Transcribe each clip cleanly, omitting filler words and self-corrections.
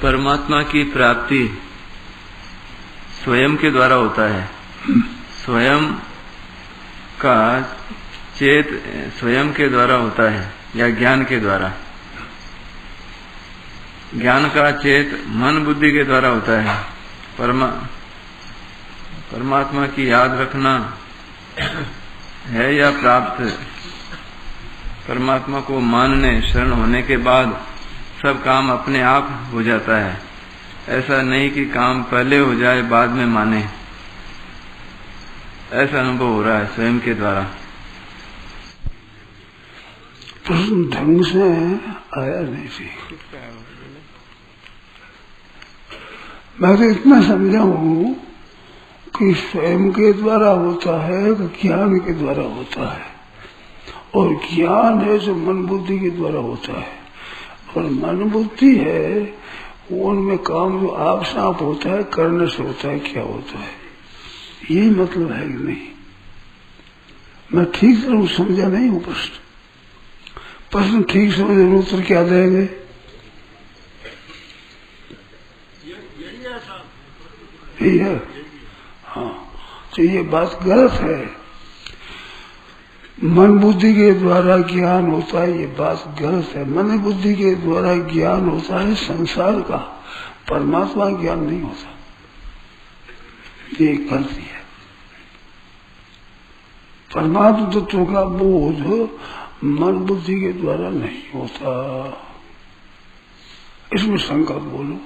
परमात्मा की प्राप्ति स्वयं के द्वारा होता है। स्वयं का चेत स्वयं के द्वारा होता है या ज्ञान के द्वारा। ज्ञान का चेत मन बुद्धि के द्वारा होता है। परमात्मा की याद रखना है या प्राप्त परमात्मा को मानने शरण होने के बाद सब काम अपने आप हो जाता है। ऐसा नहीं कि काम पहले हो जाए बाद में माने। ऐसा अनुभव हो रहा है स्वयं के द्वारा। प्रश्न ढंग से आया नहीं थी। मैं तो इतना समझा हूँ कि स्वयं के द्वारा होता है कि ज्ञान के द्वारा होता है, और ज्ञान है जो मन बुद्धि के द्वारा होता है, और मन बुद्धि है उनमें काम जो आप साफ होता है करने से होता है। क्या होता है यही मतलब है कि नहीं? मैं ठीक से समझा नहीं हूँ प्रश्न ठीक समझ उत्तर क्या देंगे? यही है। हाँ, तो ये बात गलत है। मन बुद्धि के द्वारा ज्ञान होता है, ये बात गलत है। मन बुद्धि के द्वारा ज्ञान होता है संसार का, परमात्मा ज्ञान नहीं होता। ये गलती है। परमात्मा तत्व का बोध मन बुद्धि के द्वारा नहीं होता। इसमें शंका बोलो।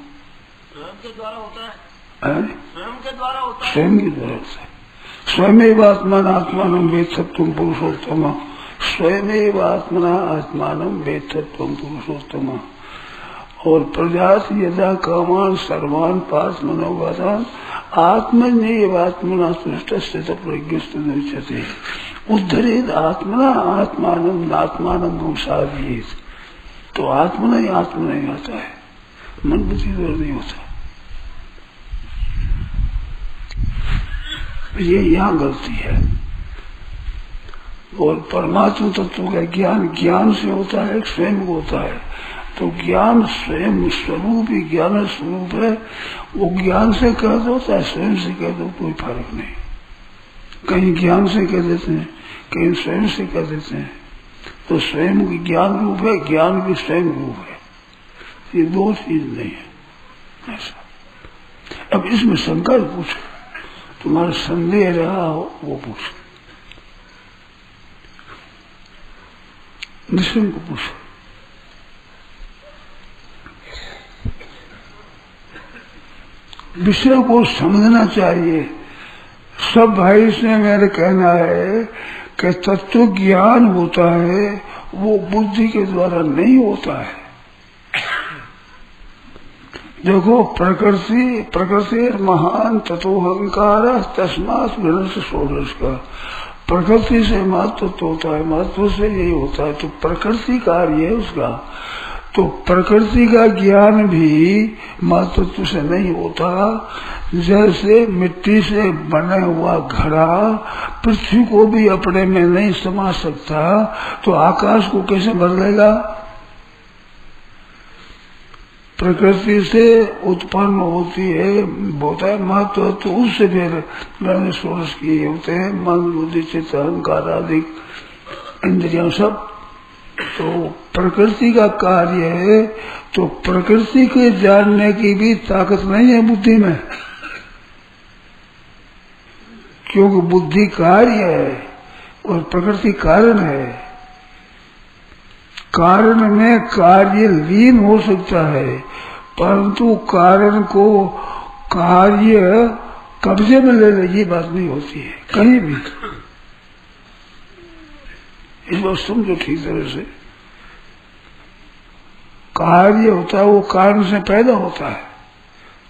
स्वयं के द्वारा होता है। स्वयं के द्वारा होता है। स्वयं के द्वारा होता है। स्वयं आत्मान वेत्थत्वं पुरुषोत्तम। स्वयं आत्मना आत्मान वेत्थत्वं पुरुषोत्तम। और प्रजाति यदा कामान सर्वान पास मनोगतान आत्मन्येव आत्मना तुष्ट स्थित प्रज्ञस्तुच्यते उद्धरेद आत्मना आत्मानं आत्मानं संसारियेत। तो आत्मना ही आत्मा नहीं आता है, मन बुद्धि द्वारा नहीं होता। ये यहाँ गलती है। और परमात्मा तत्व का ज्ञान ज्ञान से होता है, स्वयं को होता है। तो ज्ञान स्वयं स्वरूप ही ज्ञान स्वरूप है। वो ज्ञान से कह दो चाहे स्वयं से कह दो, कोई फर्क नहीं। कहीं ज्ञान से कह देते हैं, कहीं स्वयं से कह देते हैं। तो स्वयं की ज्ञान रूप है, ज्ञान की स्वयं रूप है। ये दो चीज नहीं है ऐसा। अब इसमें शंका पूछो, तुम्हारा संदेह रहा हो वो पूछो, निश्चय को पूछो। विषय को समझना चाहिए। सब भाई से मेरा कहना है कि तत्व ज्ञान होता है, वो बुद्धि के द्वारा नहीं होता है। देखो प्रकृति महान तत्वहंकार तस्मात् विनश्य षोडश का। प्रकृति से महत्व होता है, महत्व से यही होता है। तो प्रकृति कार्य है उसका। तो प्रकृति का ज्ञान भी महत्व से नहीं होता। जैसे मिट्टी से बना हुआ घड़ा पृथ्वी को भी अपने में नहीं समा सकता, तो आकाश को कैसे भर लेगा? प्रकृति से उत्पन्न होती है, होता है महत्व। तो उससे फिर गणेश षोडश किए होते हैं, मन बुद्धि चित्त अहंकार आदि इंद्रियां सब। तो प्रकृति का कार्य है, तो प्रकृति के जानने की भी ताकत नहीं है बुद्धि में, क्योंकि बुद्धि कार्य है और प्रकृति कारण है। कारण में कार्य लीन हो सकता है, परंतु कारण को कार्य कब्जे में ले ले, ये बात नहीं होती है कहीं भी। इस बात समझो ठीक तरह से। कार्य होता है वो कारण से पैदा होता है,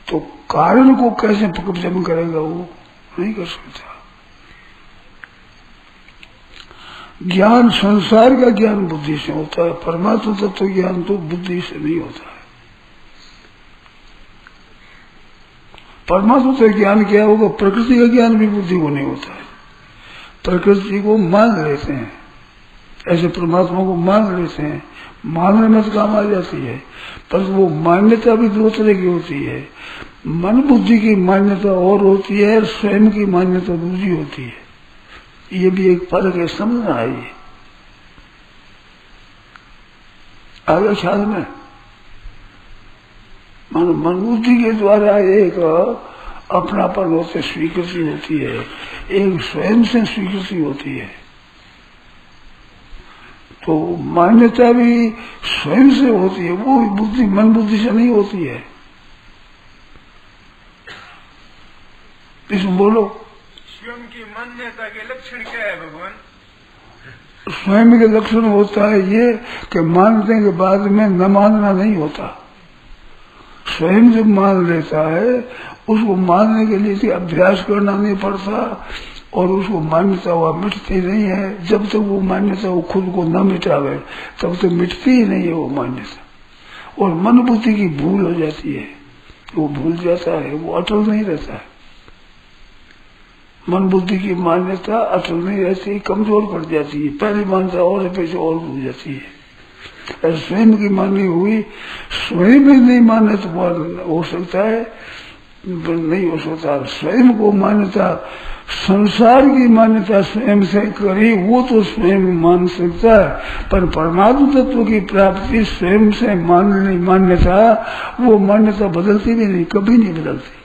तो कारण को कैसे कब्जे में करेगा? वो नहीं कर सकता। ज्ञान संसार का ज्ञान बुद्धि से होता है, परमात्मा तत्व ज्ञान तो बुद्धि से नहीं होता है। परमात्मा तत्व ज्ञान क्या होगा? प्रकृति का ज्ञान भी बुद्धि को नहीं होता है। प्रकृति को मान लेते हैं, ऐसे परमात्मा को मान लेते हैं, मानने में तो काम आ जाती है, पर वो मान्यता भी दो तरह की होती है। मन बुद्धि की मान्यता और होती है, स्वयं की मान्यता दूसरी होती है। ये भी एक फर्क है, समझना है। ये आगे ख्याल में मन बुद्धि के द्वारा एक अपनापन होते स्वीकृति होती है, एक स्वयं से स्वीकृति होती है। तो मान्यता भी स्वयं से होती है, वो बुद्धि मन बुद्धि से नहीं होती है। इसमें बोलो स्वयं की मान्यता के लक्षण क्या है भगवान? स्वयं के लक्षण होता है ये कि मानने के बाद में न मानना नहीं होता। स्वयं जब मान लेता है, उसको मानने के लिए अभ्यास करना नहीं पड़ता, और उसको मान्यता हुआ मिटती नहीं है। जब तक वो मान्यता वो खुद को न मिटावे तब तक मिटती ही नहीं है वो मान्यता। और मन बुद्धि की भूल हो जाती है, वो भूल जाता है, वो अटल नहीं रहता है। मन बुद्धि की मान्यता अटल नहीं रहती, कमजोर पड़ जाती है। पहली मान्यता और पीछे और भूल जाती है। स्वयं की मानी हुई स्वयं में नहीं माने तो हो सकता है, नहीं हो सकता। स्वयं को मान्यता, संसार की मान्यता स्वयं से करी वो तो स्वयं मान सकता है, पर परमात्म तत्व की प्राप्ति स्वयं से मान्यता, वो मान्यता बदलती भी नहीं, कभी नहीं बदलती।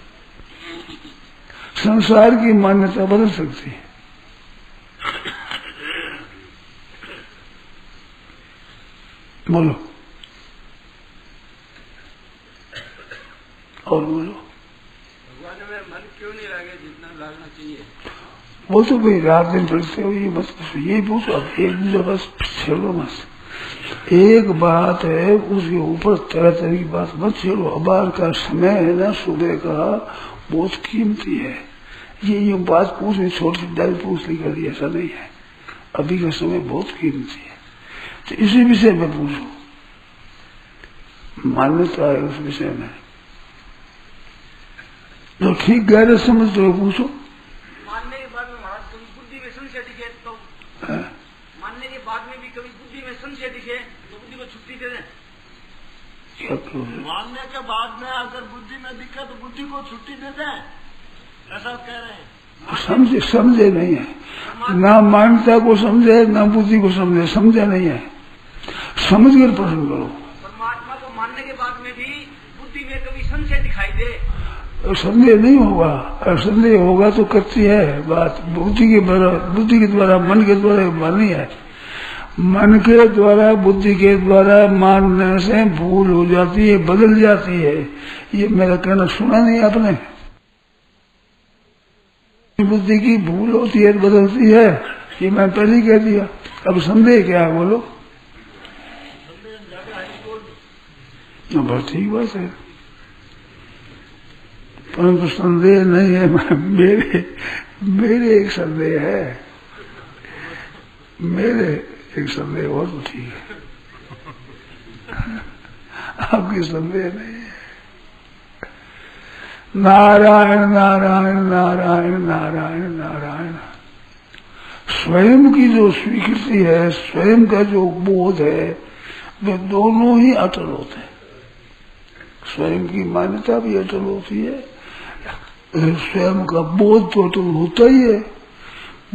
संसार की मान्यता बदल सकती है। बोलो और बोलो। भगवान में मन क्यों नहीं लगे जितना लगना चाहिए? वो तो भाई रात दिन पढ़ते हो, ये मत ये पूछो। अब एक दूसरे बस छेड़ो मत। एक बात है उसके ऊपर तरह तरह की बात मत छेड़ो। अबार का समय है ना, सुबह का, बहुत कीमती है। ये बात पूछनी, छोटी डाल पूछ ली कर, ऐसा नहीं है। अभी का समय बहुत कीमती है, तो इसी विषय में पूछो। मान्यता है उस विषय में, जो ठीक गहरे समझ तो पूछो। मानने के बाद में महाराज कभी बुद्धि में संशय दिखे तो, मानने के बाद में भी कभी बुद्धि में संशय दिखे तो बुद्धि को छुट्टी दे दें। क्या करो? मानने के बाद में अगर बुद्धि में दिखे तो बुद्धि को छुट्टी दे दें, ऐसा कह रहे हैं। समझे नहीं है, ना मान्यता को समझे ना बुद्धि को समझे, समझे नहीं है। समझ कर प्रश्न करो। परमात्मा को मानने के बाद में भी बुद्धि में कभी संशय दिखाई दे, संदेह नहीं होगा। अगर संदेह होगा तो कच्ची है बात। बुद्धि के द्वारा मन के द्वारा मानी है। मन के द्वारा बुद्धि के द्वारा मानने से भूल हो जाती है, बदल जाती है। ये मेरा कहना सुना नहीं आपने? बुद्धि की भूल होती है, बदलती है, ये मैं पहले कह दिया। अब संदेह क्या है बोलो? बस ठीक बात है, परंतु संदेह नहीं है। मेरे एक संदेह है, मेरे एक संदेह और तो ठीक है, आपकी संदेह नहीं है। नारायण नारायण नारायण नारायण नारायण। स्वयं की जो स्वीकृति है, स्वयं का जो बोध है, वे दोनों ही अटल होते हैं। स्वयं की मान्यता भी अटल होती है, स्वयं का बोध तो अटल होता ही है।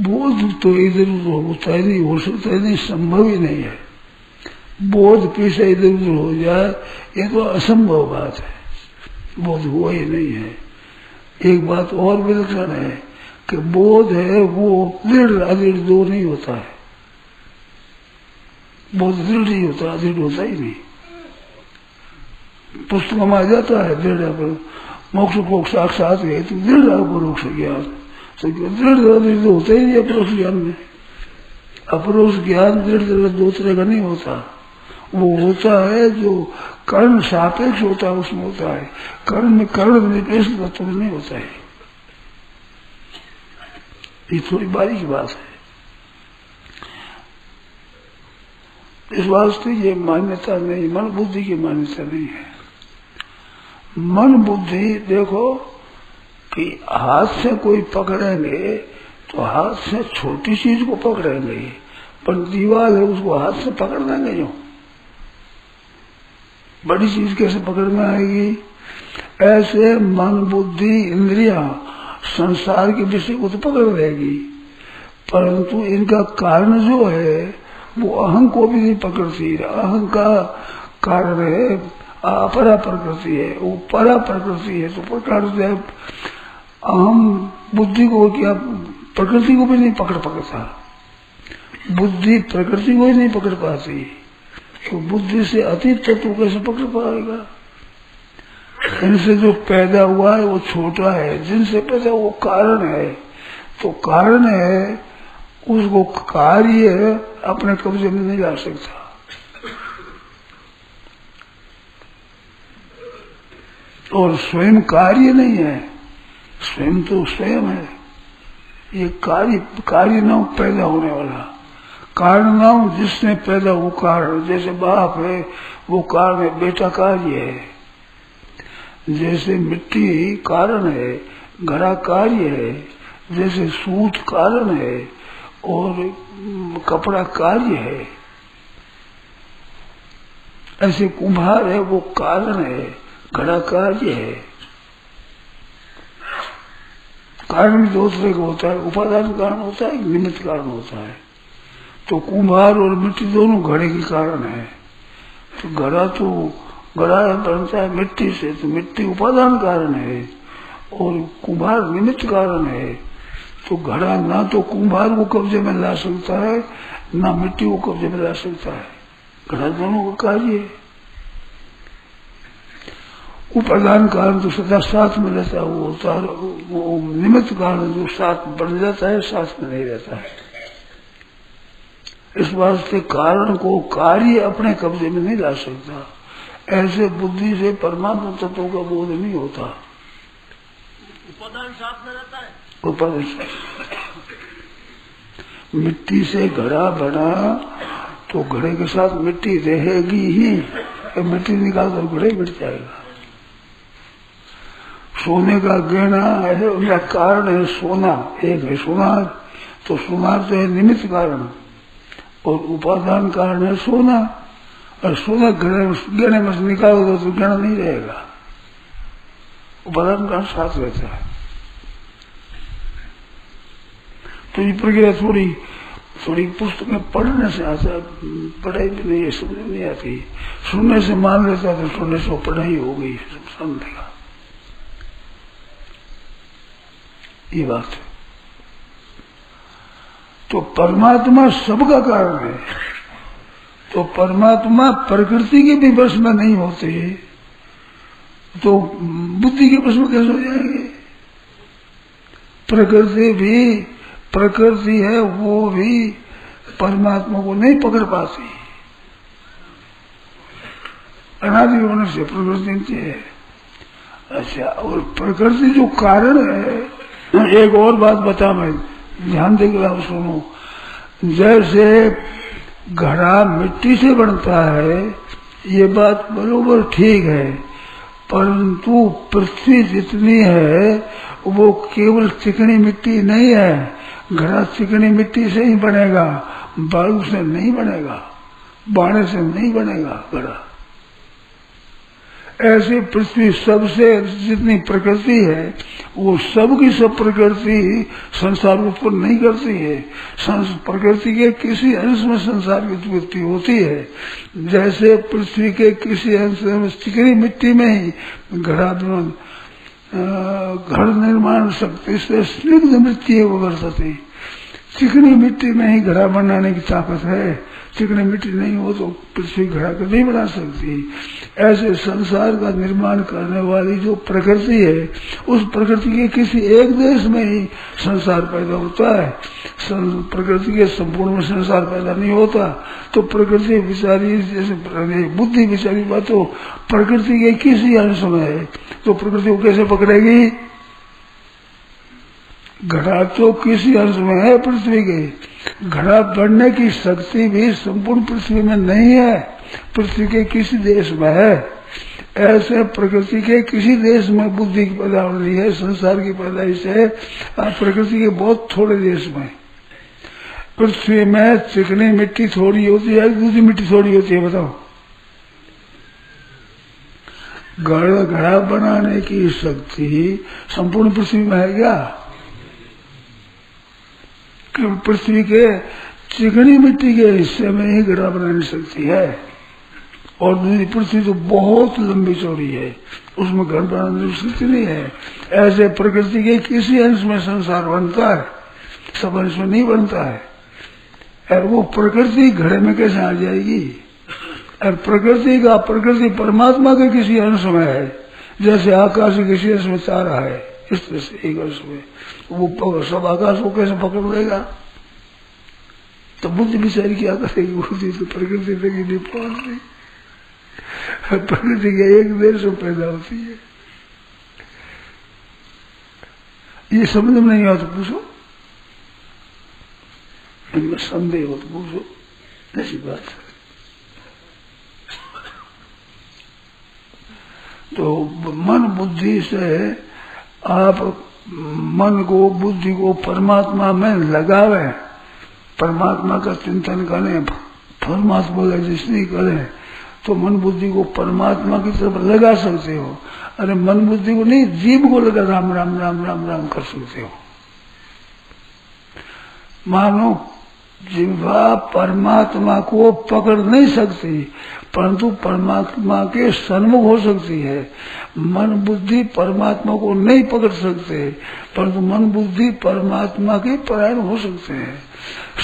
बोध तो इधर उधर होता ही नहीं, हो सकता ही नहीं, संभव ही नहीं है। बोध पीछे इधर उधर हो जाए ये तो असंभव बात है, बोध हुआ ही नहीं है। एक बात और विलक्षण है कि बोध है वो दृढ़ अदृढ़ दो नहीं होता है। बोध दृढ़ ही होता, अदृढ़ होता ही नहीं। पुस्तक में आ जाता है दृढ़ मोक्ष को साक्षात है तो दृढ़ अपरोक्ष ज्ञान, तो दृढ़ अदृढ़ होता ही नहीं अपरोक्ष ज्ञान में। अपरोक्ष ज्ञान दृढ़ दो तरह का नहीं होता। वो होता है जो कर्ण सापेक्ष होता है, उसमें होता है। कर्ण में कर्ण निरपेक्ष तत्व में नहीं होता है। ये थोड़ी बारीक बात है। इस वास्ते ये मान्यता नहीं, मन बुद्धि की मान्यता नहीं है। मन बुद्धि देखो कि हाथ से कोई पकड़ेंगे तो हाथ से छोटी चीज को पकड़ेंगे, पर दीवार है उसको हाथ से पकड़ लेंगे जो बड़ी चीज कैसे पकड़ में आएगी। ऐसे मन बुद्धि इंद्रिया संसार के विषय को तो पकड़ लेगी, परंतु इनका कारण जो है वो अहं को भी नहीं पकड़ती। अहं का कारण है अपरा प्रकृति है, वो परा प्रकृति है, तो प्रकार से अहम बुद्धि को क्या प्रकृति को भी नहीं पकड़ता, बुद्धि प्रकृति को ही नहीं पकड़ पाती, तो बुद्धि से अतीत तत्व कैसे पकड़ पाएगा। इनसे जो पैदा हुआ है वो छोटा है, जिनसे पैदा वो कारण है, तो कारण है उसको कार्य अपने कब्जे में नहीं ला सकता। और स्वयं कार्य नहीं है, स्वयं तो स्वयं है। ये कार्य न पैदा होने वाला, कारण न हो जिसने पैदा वो कारण। जैसे बाप है वो कारण है, बेटा कार्य है। जैसे मिट्टी कारण है, घड़ा कार्य है। जैसे सूत कारण है और कपड़ा कार्य है, ऐसे कुम्हार है वो कारण है, घड़ा कार्य है। कारण भी दो तरह का होता है, उपादान कारण होता है, निमित्त कारण होता है। तो कुम्हार और मिट्टी दोनों घड़े के कारण है। तो घड़ा बनता है मिट्टी से, तो मिट्टी उपादान कारण है और कुम्हार निमित्त कारण है। तो घड़ा ना तो कुम्हार को कब्जे में ला सकता है, ना मिट्टी को कब्जे में ला सकता है। घड़ा दोनों का कार्य है। उपादान कारण तो सदा साथ में रहता है, वो होता है। वो निमित्त कारण जो साथ बढ़ जाता है, साथ में नहीं रहता है। इस वास्ते कारण को कार्य अपने कब्जे में नहीं ला सकता। ऐसे बुद्धि से परमात्मा तत्व का बोध नहीं होता। उपादान साथ में रहता है। उपादान मिट्टी से घड़ा बना तो घड़े के साथ मिट्टी रहेगी ही, मिट्टी निकाल कर घड़े मिट जाएगा। सोने का गहना है, उनका कारण है सोना, एक है सोनार, तो सोनार तो है निमित्त कारण और उपादान कारण है सोना। और सोना गहने में से निकालोगे तो गहना नहीं रहेगा, उपादान कारण साथ रहता है। तो ये प्रक्रिया थोड़ी पुस्तक में पढ़ने से आता है, पढ़ाई भी नहीं है, समझ नहीं आती। सुनने से मान लेता है, तो सुनने से पढ़ाई हो गई, समझेगा। ये बात है। तो परमात्मा सबका कारण है, तो परमात्मा प्रकृति के भी वश में नहीं होते तो बुद्धि के वश में कैसे हो जाएंगे। प्रकृति भी प्रकृति है, वो भी परमात्मा को नहीं पकड़ पाती, अनादि होने से प्रकृति है। अच्छा, और प्रकृति जो कारण है, एक और बात बता, मैं ध्यान देकर आप सुनो। जैसे घड़ा मिट्टी से बनता है, ये बात बरोबर ठीक है, परंतु पृथ्वी जितनी है वो केवल चिकनी मिट्टी नहीं है। घड़ा चिकनी मिट्टी से ही बनेगा, बालू से नहीं बनेगा, बाणे से नहीं बनेगा घड़ा। ऐसे पृथ्वी सबसे जितनी प्रकृति है वो सब की सब प्रकृति संसार उत्पन्न नहीं करती है। प्रकृति के किसी अंश में संसार की उत्पत्ति होती है। जैसे पृथ्वी के किसी अंश में चिकनी मिट्टी में ही घर निर्माण शक्ति से स्निग्ध मिट्टी वर्तते, चिकनी मिट्टी में ही घड़ा बनाने की ताकत है। चिकनी मिट्टी नहीं हो तो पृथ्वी घड़ा को नहीं बना सकती। ऐसे संसार का निर्माण करने वाली जो प्रकृति है, उस प्रकृति के किसी एक देश में ही संसार पैदा होता है। प्रकृति के संपूर्ण में संसार पैदा नहीं होता। तो प्रकृति विचारी, जैसे बुद्धि विचारी बात तो प्रकृति के किसी अंश में है, तो प्रकृति को कैसे पकड़ेगी। घड़ा तो किसी अंश में है पृथ्वी के, घड़ा बढ़ने की शक्ति भी संपूर्ण पृथ्वी में नहीं है, पृथ्वी के किसी देश में है। ऐसे प्रकृति के किसी देश में बुद्धि की पैदा हो रही है, संसार की पैदाइश है प्रकृति के बहुत थोड़े देश में। पृथ्वी में चिकनी मिट्टी थोड़ी होती है, दूसरी मिट्टी थोड़ी होती है, बताओ। घड़ा बनाने की शक्ति संपूर्ण पृथ्वी में है क्या? कि पृथ्वी के चिकनी मिट्टी के हिस्से में ही घड़ा बनाने की शक्ति है, और दूसरी पृथ्वी तो बहुत लंबी चौड़ी है, उसमें घर बनाने की शक्ति नहीं है। ऐसे प्रकृति के किसी अंश में संसार बनता है, सब अंश में नहीं बनता है। और वो प्रकृति घड़े में कैसे आ जाएगी? और प्रकृति परमात्मा के किसी अंश में है, जैसे आकाश किसी अंश में तारा है, इस तरह से एक अंश में वो सब आकाश को कैसे पकड़ लेगा? तो बुद्धि बिचारी क्या करेगी? बुद्धि तो प्रकृति तक ही नहीं पहुंचती, प्रकृति के एक देर से पैदा होती है। ये समझ में नहीं आता तो पूछो, इनमें संदेह हो तो पूछो, ऐसी बात है। तो मन बुद्धि से आप मन को बुद्धि को परमात्मा में लगावे, परमात्मा का चिंतन करें, परमात्मा का जिसने करें तो मन बुद्धि को परमात्मा की तरफ लगा सकते हो। अरे मन बुद्धि को नहीं, जीव को लगा राम राम राम राम राम कर सकते हो। मानो जिह्वा परमात्मा को पकड़ नहीं सकती, परंतु परमात्मा के सन्मुख हो सकती है। मन बुद्धि परमात्मा को नहीं पकड़ सकते, परंतु मन बुद्धि परमात्मा के परायण हो सकते हैं।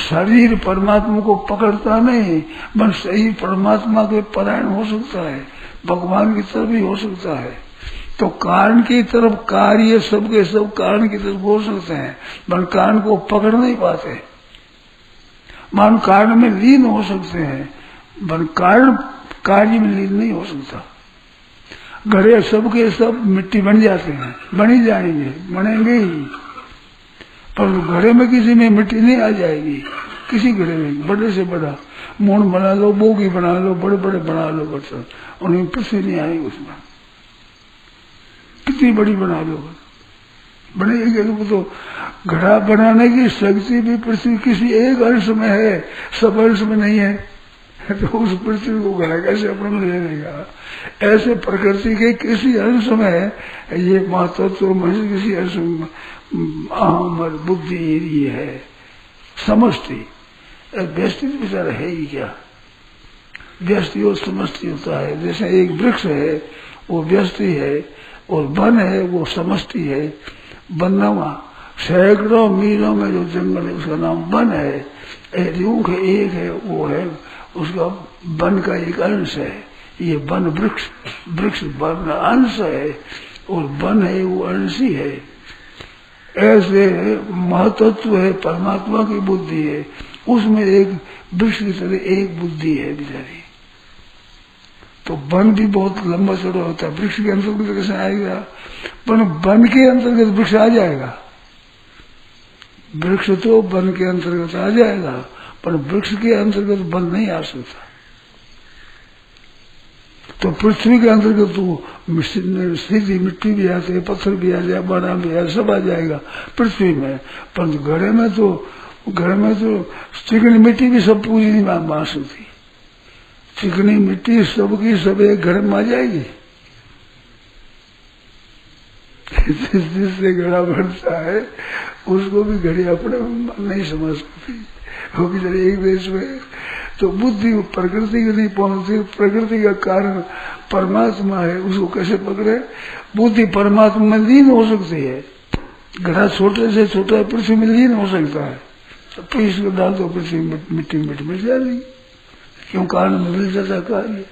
शरीर परमात्मा को पकड़ता नहीं, मन शरीर परमात्मा के परायण हो सकता है, भगवान की तरफ भी हो सकता है। तो कारण की तरफ कार्य सबके सब कारण की तरफ हो सकते हैं, मन कारण को पकड़ नहीं पाते। मान कारण में लीन हो सकते हैं, मन कारण कार्य में लीन नहीं हो सकता। घड़े सबके सब मिट्टी बन जाते हैं, बनी जाएंगे, बनेंगे ही, पर घड़े में किसी में मिट्टी नहीं आ जाएगी। किसी घड़े में बड़े से बड़ा मूण बना लो, बोगी बना लो, बड़े बड़े बना लो बर्तन, उन्हें पृथ्वी नहीं आएगी उसमें। कितनी बड़ी बना लो बनेगी, तो घड़ा बनाने की शक्ति भी पृथ्वी किसी एक अंश में है, सब अंश में नहीं है, तो उस पृथ्वी को घड़ा कैसे अपने में ले लेगा? ऐसे प्रकृति के किसी अंश में ये महत्व में किसी अंश में अहम बुद्धि ये है, समष्टि। व्यष्टि विचार है ही क्या? व्यष्टि और समष्टि होता है। जैसे एक वृक्ष है वो व्यष्टि है, और वन है वो समष्टि है। वनवा सैकड़ों मीलों में जो जंगल है उसका नाम वन है। रूख एक है वो है उसका वन का एक अंश है। ये वन वृक्ष, वृक्ष वन अंश है, और वन है वो अंश ही है। ऐसे महतत्व है, परमात्मा की बुद्धि है, उसमें एक वृक्ष की तरह एक बुद्धि है बिचारी। तो वन भी बहुत लंबा चौड़ा होता है, वृक्ष के अंतर्गत कैसे आएगा? पर वन के अंतर्गत वृक्ष आ जाएगा, वृक्ष तो वन के अंतर्गत आ जाएगा, पर वृक्ष के अंतर्गत वन नहीं आ सकता। तो पृथ्वी के अंतर्गत तो सीधी मिट्टी भी आती है, पत्थर भी आ जाए, बड़ा भी आ, सब आ जाएगा पृथ्वी में। पर घड़े में तो चिकनी मिट्टी भी सब पूरी नहीं मान सकती। चिकनी मिट्टी सबकी सब एक घड़े में आ जाएगी। जिससे घड़ा बढ़ता है उसको भी घड़ी अपने नहीं समझ सकती, वो भी एक देश में। तो बुद्धि प्रकृति को नहीं पहुंचती, प्रकृति का कारण परमात्मा है, उसको कैसे पकड़े? बुद्धि परमात्मा में लीन हो सकती है। घड़ा छोटे से छोटा पृथ्वी में लीन हो सकता है, तो पीस को डाल दो पृथ्वी मिट्टी मिल जाएगी, क्यों? कारण में मिल जाता कार्य।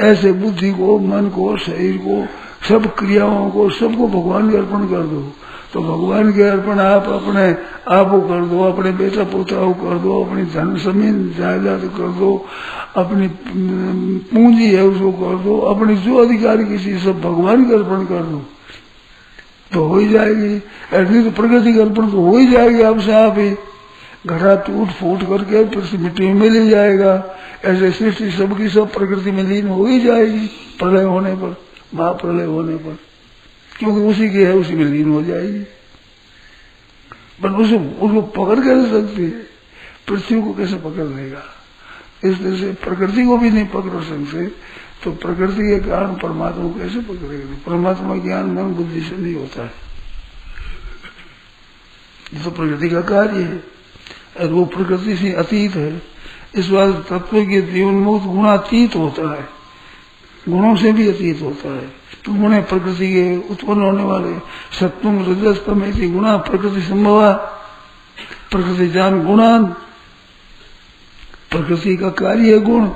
ऐसे बुद्धि को, मन को, शरीर को, सब क्रियाओं को, सबको भगवान के अर्पण कर दो। तो भगवान के अर्पण आप अपने आप को कर दो, अपने बेटा पोता को कर दो, अपनी धन जमीन जायदाद कर दो, अपनी पूंजी है उसको कर दो, अपनी जो अधिकार की चीज सब भगवान के अर्पण कर दो, तो हो ही जाएगी। ऐसी तो प्रकृति का अर्पण तो हो ही जाएगी आपसे आप ही। घड़ा टूट फूट करके फिर मिट्टी में मिल ही जाएगा। ऐसे सृष्टि सबकी सब प्रकृति में लीन हो ही जाएगी प्रलय होने पर, महाप्रलय होने पर, क्योंकि उसी की है, उसी में लीन हो जाएगी। पर उसको पकड़ कैसे सकती है? पृथ्वी को कैसे पकड़ लेगा? इस तरह से प्रकृति को भी नहीं पकड़ सकते, तो प्रकृति के कारण परमात्मा को कैसे पकड़ेगा? परमात्मा ज्ञान मन बुद्धि से नहीं होता है, ये तो प्रकृति का कार्य है और वो प्रकृति से अतीत है। इस बात तत्व के जीवन मुक्त गुणातीत होता है, गुणों से भी अतीत होता है। तो गुण है प्रकृति के उत्पन्न होने वाले, सत्वम रजस्तम ऐसी गुणा प्रकृति संभवा, प्रकृति जान गुणान, प्रकृति का कार्य है गुण,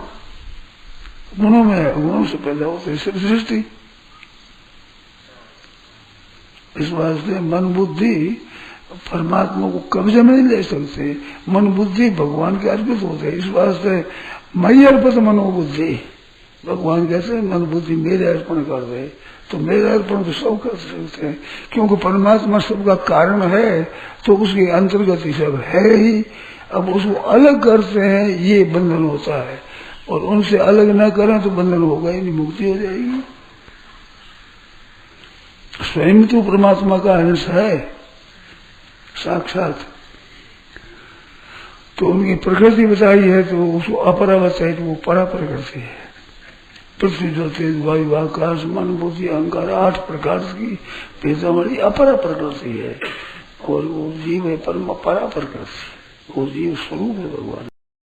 गुणों में है, गुणों से पैदा होते है सिर्फ सृष्टि। इस वास्ते मन बुद्धि परमात्मा को कब्जे में नहीं ले सकते, मन बुद्धि भगवान के अर्पित होते हैं। इस वास्ते मई अर्पित मनोबुद्धि, भगवान कैसे मन बुद्धि मेरे अर्पण कर दे, तो मेरे अर्पण तो सब कर सकते हैं, क्योंकि परमात्मा सबका कारण है, तो उसके अंतर्गत ही सब है ही। अब उसको अलग करते हैं, ये बंधन होता है, और उनसे अलग न करें तो बंधन होगा ही नहीं, मुक्ति हो जाएगी। स्वयं तो परमात्मा का अंश है साक्षात, तो उनकी प्रकृति बताई है, तो उसको अपरा बताई, तो वो परा प्रकृति है। पृथ्वी जल तेज वायु आकाश मन बुद्धि अहंकार 8 प्रकार की पेदावली अपरा प्रकृति है, और वो जीव है परा प्रकृति, वो जीव स्वरूप है भगवान।